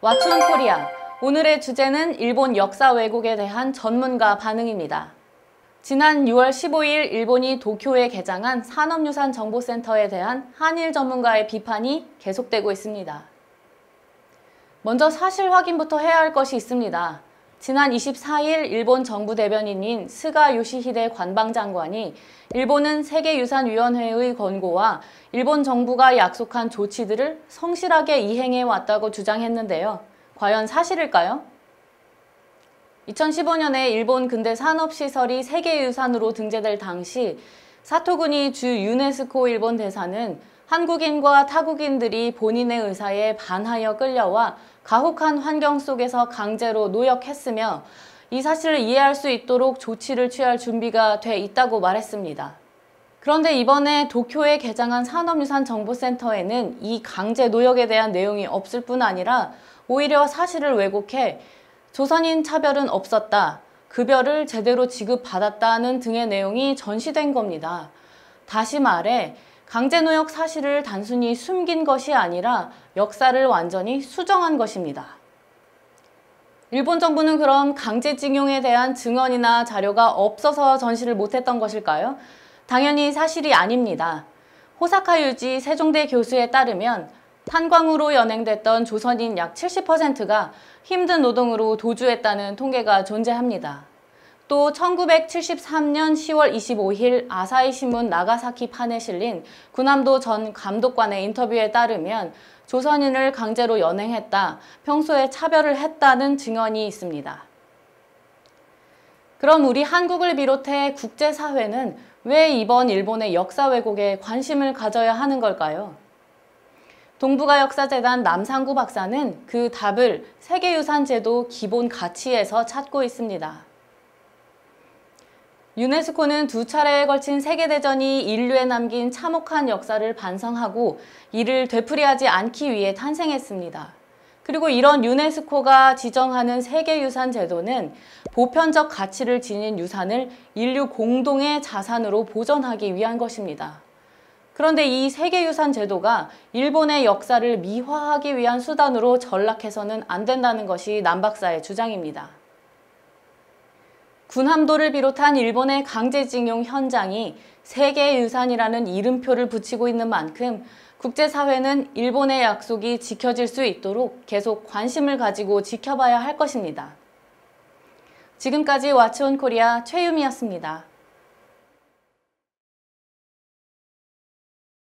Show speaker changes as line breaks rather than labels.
왓츠온 코리아. 오늘의 주제는 일본 역사 왜곡에 대한 전문가 반응입니다. 지난 6월 15일 일본이 도쿄에 개장한 산업유산정보센터에 대한 한일 전문가의 비판이 계속되고 있습니다. 먼저 사실 확인부터 해야 할 것이 있습니다. 지난 24일 일본 정부 대변인인 스가 요시히데 관방장관이 일본은 세계유산위원회의 권고와 일본 정부가 약속한 조치들을 성실하게 이행해 왔다고 주장했는데요. 과연 사실일까요? 2015년에 일본 근대 산업시설이 세계유산으로 등재될 당시 사토구니 주 유네스코 일본 대사는 한국인과 타국인들이 본인의 의사에 반하여 끌려와 가혹한 환경 속에서 강제로 노역했으며 이 사실을 이해할 수 있도록 조치를 취할 준비가 돼 있다고 말했습니다. 그런데 이번에 도쿄에 개장한 산업유산정보센터에는 이 강제 노역에 대한 내용이 없을 뿐 아니라 오히려 사실을 왜곡해 조선인 차별은 없었다, 급여를 제대로 지급받았다는 등의 내용이 전시된 겁니다. 다시 말해 강제노역 사실을 단순히 숨긴 것이 아니라 역사를 완전히 수정한 것입니다. 일본 정부는 그럼 강제징용에 대한 증언이나 자료가 없어서 전시를 못했던 것일까요? 당연히 사실이 아닙니다. 호사카 유지 세종대 교수에 따르면 탄광으로 연행됐던 조선인 약 70%가 힘든 노동으로 도주했다는 통계가 존재합니다. 또 1973년 10월 25일 아사히 신문 나가사키 판에 실린 군함도 전 감독관의 인터뷰에 따르면 조선인을 강제로 연행했다, 평소에 차별을 했다는 증언이 있습니다. 그럼 우리 한국을 비롯해 국제사회는 왜 이번 일본의 역사 왜곡에 관심을 가져야 하는 걸까요? 동북아역사재단 남상구 박사는 그 답을 세계유산제도 기본 가치에서 찾고 있습니다. 유네스코는 두 차례에 걸친 세계대전이 인류에 남긴 참혹한 역사를 반성하고 이를 되풀이하지 않기 위해 탄생했습니다. 그리고 이런 유네스코가 지정하는 세계유산 제도는 보편적 가치를 지닌 유산을 인류 공동의 자산으로 보존하기 위한 것입니다. 그런데 이 세계유산 제도가 일본의 역사를 미화하기 위한 수단으로 전락해서는 안 된다는 것이 남 박사의 주장입니다. 군함도를 비롯한 일본의 강제징용 현장이 세계유산이라는 이름표를 붙이고 있는 만큼 국제사회는 일본의 약속이 지켜질 수 있도록 계속 관심을 가지고 지켜봐야 할 것입니다. 지금까지 왓츠온 코리아 최유미였습니다.